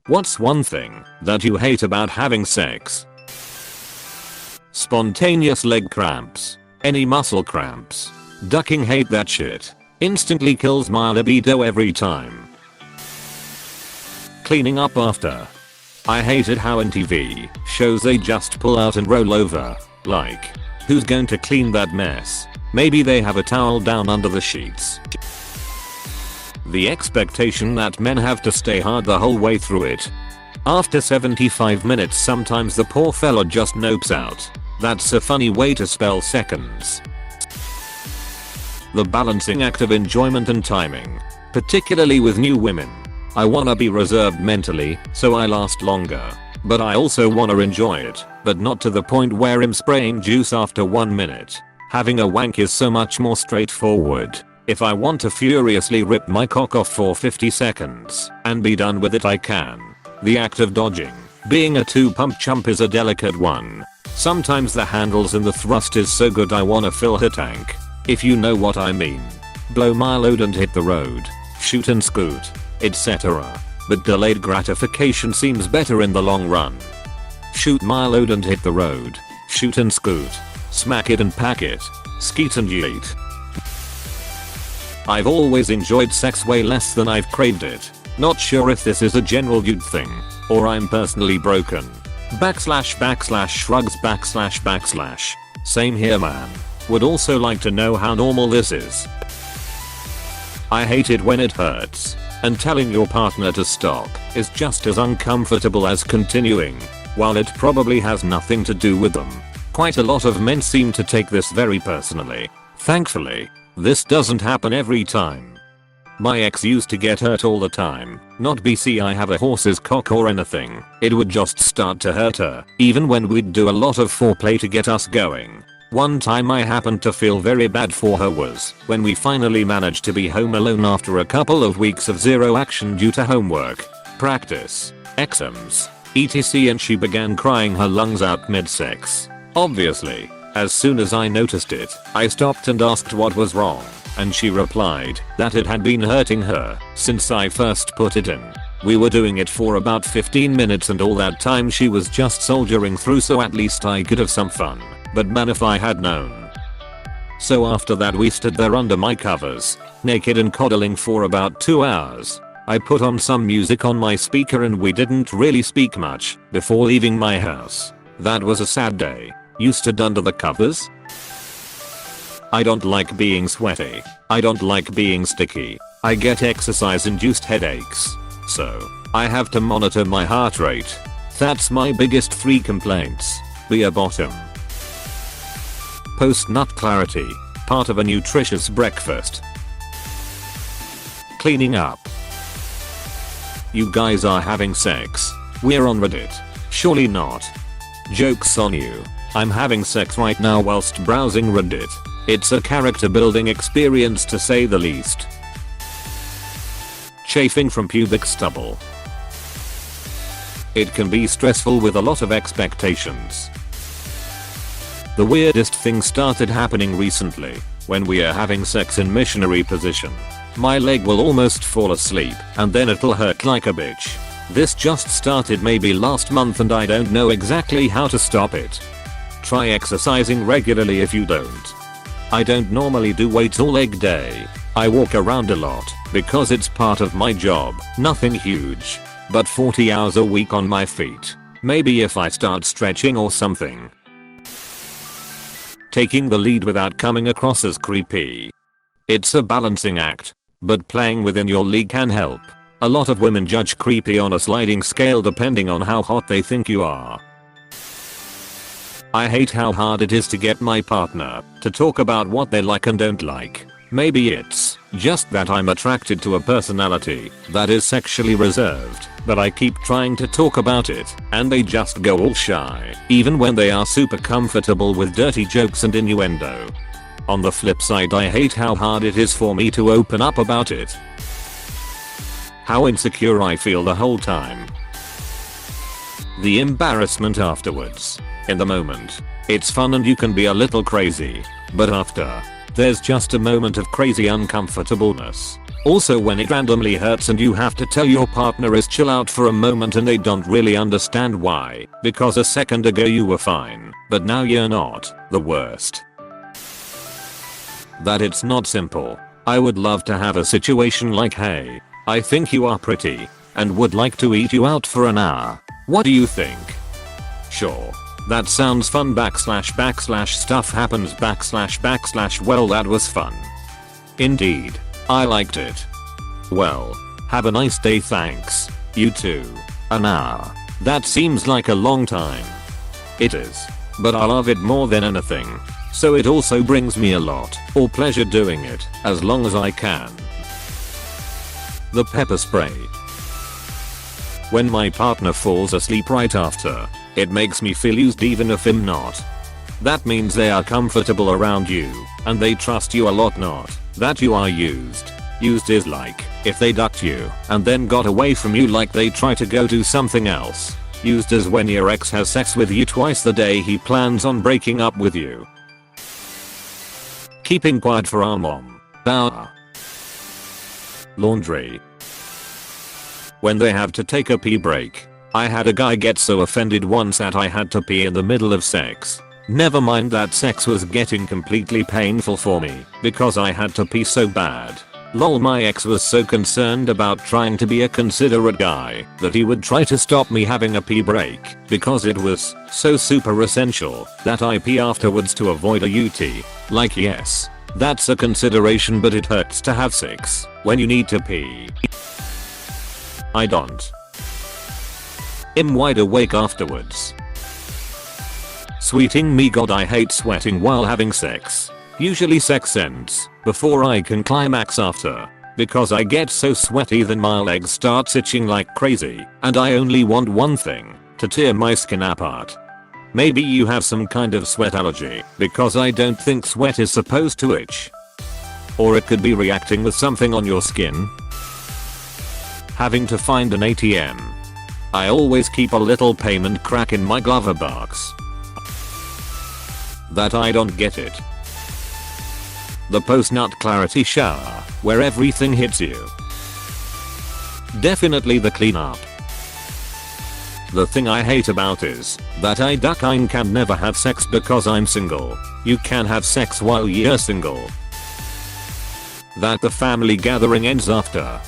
What's one thing that you hate about having sex? Spontaneous leg cramps. Any muscle cramps. Ducking, hate that shit. Instantly kills my libido every time. Cleaning up after. I hated how in TV shows they just pull out and roll over. Like, who's going to clean that mess? Maybe they have a towel down under the sheets. The expectation that men have to stay hard the whole way through it. After 75 minutes sometimes the poor fella just nopes out. That's a funny way to spell seconds. The balancing act of enjoyment and timing. Particularly with new women. I wanna be reserved mentally, so I last longer. But I also wanna enjoy it, but not to the point where I'm spraying juice after 1 minute. Having a wank is so much more straightforward. If I want to furiously rip my cock off for 50 seconds and be done with it, I can. The act of dodging, being a 2-pump chump, is a delicate one. Sometimes the handles and the thrust is so good I wanna fill her tank. If you know what I mean. Blow my load and hit the road. Shoot and scoot, etc. But delayed gratification seems better in the long run. Shoot my load and hit the road. Shoot and scoot. Smack it and pack it. Skeet and yeet. I've always enjoyed sex way less than I've craved it. Not sure if this is a general dude thing, or I'm personally broken. //shrugs //. Same here, man. Would also like to know how normal this is. I hate it when it hurts, and telling your partner to stop is just as uncomfortable as continuing, while it probably has nothing to do with them. Quite a lot of men seem to take this very personally. Thankfully, this doesn't happen every time. My ex used to get hurt all the time, not BC I have a horse's cock or anything, it would just start to hurt her, even when we'd do a lot of foreplay to get us going. One time I happened to feel very bad for her was when we finally managed to be home alone after a couple of weeks of zero action due to homework, practice, exams, etc, and she began crying her lungs out mid-sex. Obviously, as soon as I noticed it, I stopped and asked what was wrong, and she replied that it had been hurting her since I first put it in. We were doing it for about 15 minutes and all that time she was just soldiering through, so at least I could have some fun. But man, if I had known. So after that we stood there under my covers, naked and coddling for about 2 hours. I put on some music on my speaker and we didn't really speak much before leaving my house. That was a sad day. You stood under the covers? I don't like being sweaty. I don't like being sticky. I get exercise-induced headaches. So, I have to monitor my heart rate. That's my biggest 3 complaints. Be a bottom. Post-nut clarity. Part of a nutritious breakfast. Cleaning up. You guys are having sex. We're on Reddit. Surely not. Joke's on you. I'm having sex right now whilst browsing Reddit. It's a character building experience to say the least. Chafing from pubic stubble. It can be stressful with a lot of expectations. The weirdest thing started happening recently, when we are having sex in missionary position. My leg will almost fall asleep, and then it'll hurt like a bitch. This just started maybe last month and I don't know exactly how to stop it. Try exercising regularly if you don't. I don't normally do weights or leg day. I walk around a lot, because it's part of my job, nothing huge. But 40 hours a week on my feet. Maybe if I start stretching or something. Taking the lead without coming across as creepy. It's a balancing act, but playing within your league can help. A lot of women judge creepy on a sliding scale depending on how hot they think you are. I hate how hard it is to get my partner to talk about what they like and don't like. Maybe it's just that I'm attracted to a personality that is sexually reserved, but I keep trying to talk about it and they just go all shy, even when they are super comfortable with dirty jokes and innuendo. On the flip side, I hate how hard it is for me to open up about it. How insecure I feel the whole time. The embarrassment afterwards. In the moment, it's fun and you can be a little crazy, but after, there's just a moment of crazy uncomfortableness. Also when it randomly hurts and you have to tell your partner is chill out for a moment and they don't really understand why, because a second ago you were fine, but now you're not. The worst. That it's not simple. I would love to have a situation like, hey, I think you are pretty and would like to eat you out for an hour. What do you think? Sure. That sounds fun / stuff happens / well that was fun. Indeed. I liked it. Well, have a nice day thanks. You too. An hour. That seems like a long time. It is. But I love it more than anything. So it also brings me a lot of pleasure doing it as long as I can. The pepper spray. When my partner falls asleep right after, it makes me feel used even if I'm not. That means they are comfortable around you and they trust you a lot, not that you are used. Used is like if they ducked you and then got away from you like they try to go do something else. Used is when your ex has sex with you twice the day he plans on breaking up with you. Keeping quiet for our mom. Laundry. When they have to take a pee break. I had a guy get so offended once that I had to pee in the middle of sex. Never mind that sex was getting completely painful for me because I had to pee so bad. Lol, my ex was so concerned about trying to be a considerate guy that he would try to stop me having a pee break because it was so super essential that I pee afterwards to avoid a UT. Like yes, that's a consideration but it hurts to have sex when you need to pee. I don't. I'm wide awake afterwards. Sweeting me god, I hate sweating while having sex. Usually sex ends before I can climax after because I get so sweaty then my legs start itching like crazy and I only want one thing, to tear my skin apart. Maybe you have some kind of sweat allergy because I don't think sweat is supposed to itch. Or it could be reacting with something on your skin. Having to find an ATM. I always keep a little payment crack in my glove box. That I don't get it. The post-nut clarity shower, where everything hits you. Definitely the cleanup. The thing I hate about is that I can never have sex because I'm single. You can have sex while you're single. That the family gathering ends after.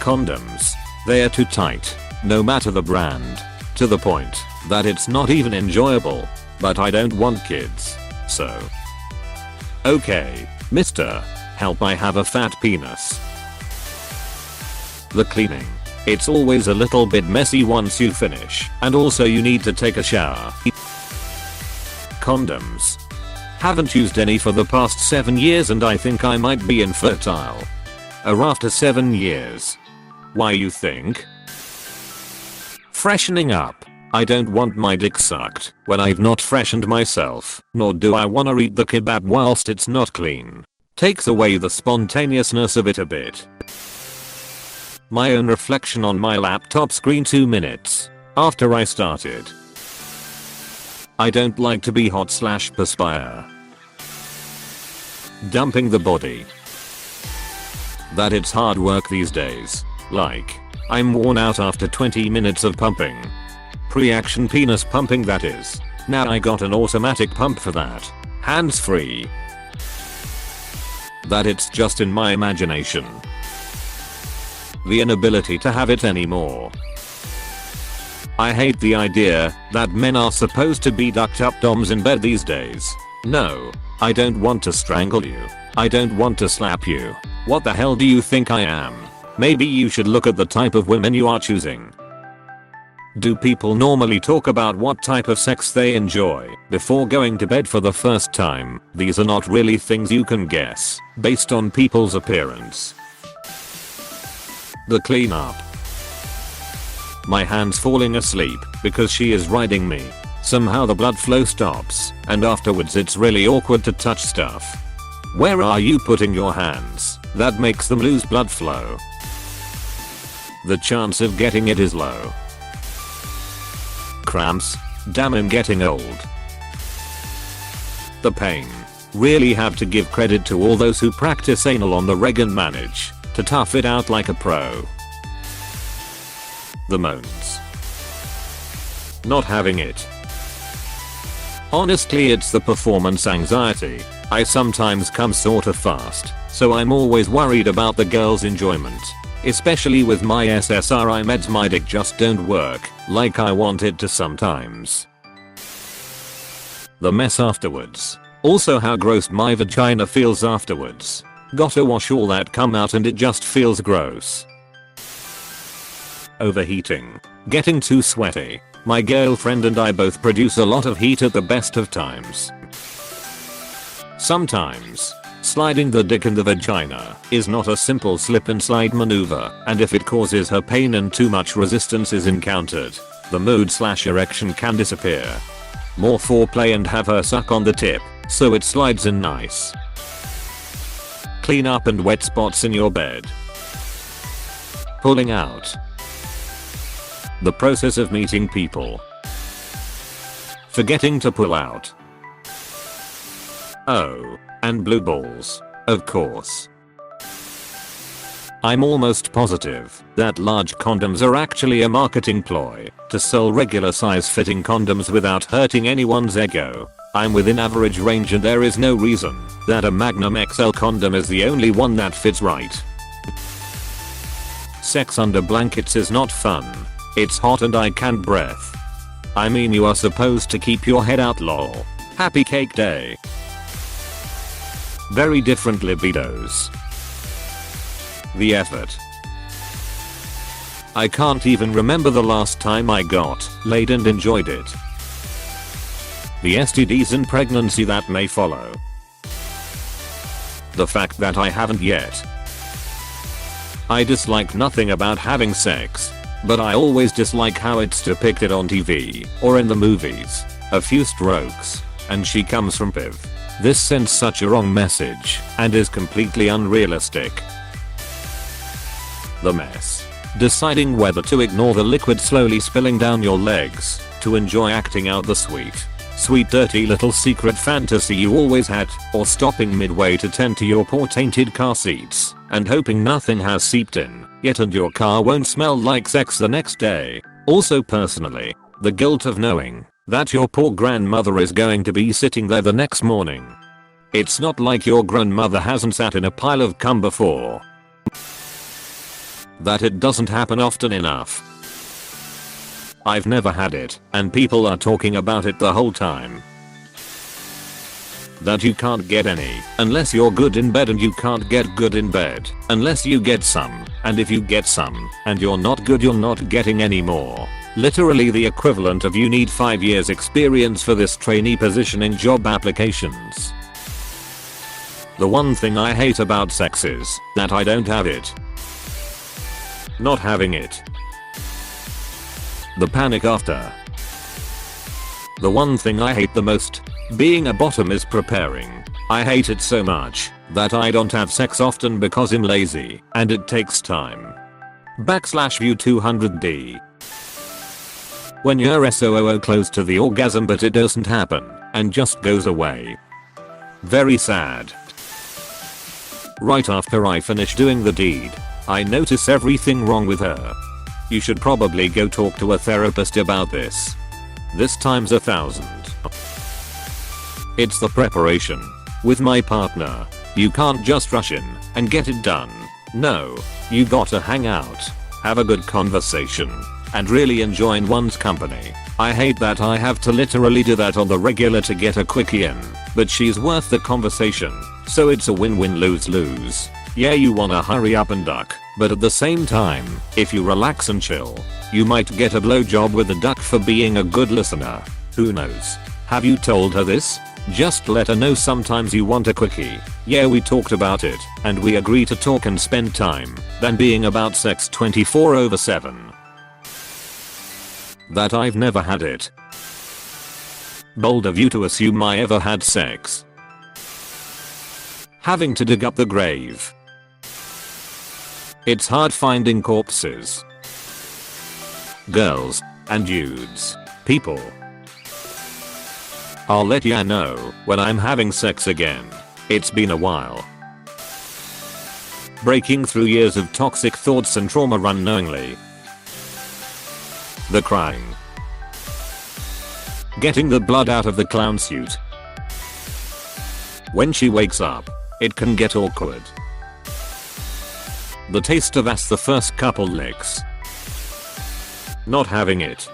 Condoms. They're too tight, no matter the brand, to the point that it's not even enjoyable. But I don't want kids, so. Okay, mister, help, I have a fat penis. The cleaning. It's always a little bit messy once you finish, and also you need to take a shower. Condoms. Haven't used any for the past 7 years and I think I might be infertile. After 7 years. Why you think? Freshening up. I don't want my dick sucked when I've not freshened myself, nor do I wanna eat the kebab whilst it's not clean. Takes away the spontaneousness of it a bit. My own reflection on my laptop screen 2 minutes after I started. I don't like to be hot / perspire. Dumping the body. That it's hard work these days. Like, I'm worn out after 20 minutes of pumping. Pre-action penis pumping that is. Now I got an automatic pump for that. Hands free. That it's just in my imagination. The inability to have it anymore. I hate the idea that men are supposed to be ducked up doms in bed these days. No, I don't want to strangle you. I don't want to slap you. What the hell do you think I am? Maybe you should look at the type of women you are choosing. Do people normally talk about what type of sex they enjoy before going to bed for the first time? These are not really things you can guess based on people's appearance. The cleanup. My hand's falling asleep because she is riding me. Somehow the blood flow stops and afterwards it's really awkward to touch stuff. Where are you putting your hands? That makes them lose blood flow. The chance of getting it is low. Cramps. Damn, I'm getting old. The pain. Really have to give credit to all those who practice anal on the reg and manage to tough it out like a pro. The moans. Not having it. Honestly, it's the performance anxiety. I sometimes come sorta fast, so I'm always worried about the girl's enjoyment. Especially with my SSRI meds, my dick just don't work like I want it to sometimes. The mess afterwards. Also how gross my vagina feels afterwards. Gotta wash all that cum out and it just feels gross. Overheating. Getting too sweaty. My girlfriend and I both produce a lot of heat at the best of times. Sometimes, sliding the dick in the vagina is not a simple slip and slide maneuver, and if it causes her pain and too much resistance is encountered, the mood/erection can disappear. More foreplay and have her suck on the tip, so it slides in nice. Clean up and wet spots in your bed. Pulling out. The process of meeting people. Forgetting to pull out. Oh, and blue balls, of course. I'm almost positive that large condoms are actually a marketing ploy to sell regular size fitting condoms without hurting anyone's ego. I'm within average range and there is no reason that a Magnum XL condom is the only one that fits right. Sex under blankets is not fun. It's hot and I can't breathe. I mean, you are supposed to keep your head out, lol. Happy cake day. Very different libidos. The effort. I can't even remember the last time I got laid and enjoyed it. The STDs and pregnancy that may follow. The fact that I haven't yet. I dislike nothing about having sex, but I always dislike how it's depicted on TV or in the movies. A few strokes, and she comes from PIV. This sends such a wrong message and is completely unrealistic. The mess. Deciding whether to ignore the liquid slowly spilling down your legs to enjoy acting out the sweet dirty little secret fantasy you always had, or stopping midway to tend to your poor tainted car seats and hoping nothing has seeped in yet and your car won't smell like sex the next day. Also personally, the guilt of knowing that your poor grandmother is going to be sitting there the next morning. It's not like your grandmother hasn't sat in a pile of cum before. That it doesn't happen often enough. I've never had it, and people are talking about it the whole time. That you can't get any unless you're good in bed, and you can't get good in bed unless you get some, and if you get some and you're not good, you're not getting any more. Literally the equivalent of you need 5 years experience for this trainee position in job applications. The one thing I hate about sex is that I don't have it. Not having it. The panic after. The one thing I hate the most being a bottom is preparing. I hate it so much that I don't have sex often because I'm lazy and it takes time. /view 200D. When you're so close to the orgasm but it doesn't happen and just goes away. Very sad. Right after I finish doing the deed, I notice everything wrong with her. You should probably go talk to a therapist about this. This times 1,000. It's the preparation. With my partner, you can't just rush in and get it done. No, you gotta hang out, have a good conversation, and really enjoy one's company. I hate that I have to literally do that on the regular to get a quickie in, but she's worth the conversation, so it's a win-win lose-lose. Yeah, you wanna hurry up and duck, but at the same time, if you relax and chill, you might get a blowjob with a duck for being a good listener. Who knows? Have you told her this? Just let her know sometimes you want a quickie. Yeah, we talked about it, and we agree to talk and spend time than being about sex 24/7. That I've never had it. Bold of you to assume I ever had sex. Having to dig up the grave. It's hard finding corpses. Girls and dudes. People. I'll let ya know when I'm having sex again. It's been a while. Breaking through years of toxic thoughts and trauma unknowingly. The crying. Getting the blood out of the clown suit. When she wakes up, it can get awkward. The taste of ass the first couple licks. Not having it.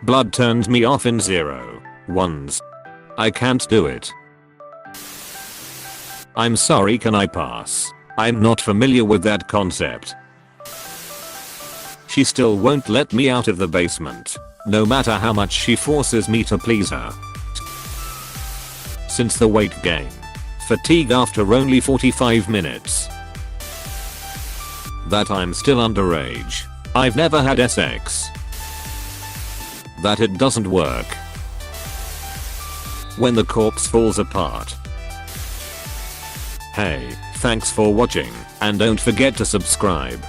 Blood turns me off in 0 1s. I can't do it. I'm sorry, can I pass? I'm not familiar with that concept. She still won't let me out of the basement, no matter how much she forces me to please her. Since the weight gain. Fatigue after only 45 minutes. That I'm still underage. I've never had sex. That it doesn't work. When the corpse falls apart. Hey, thanks for watching, and don't forget to subscribe.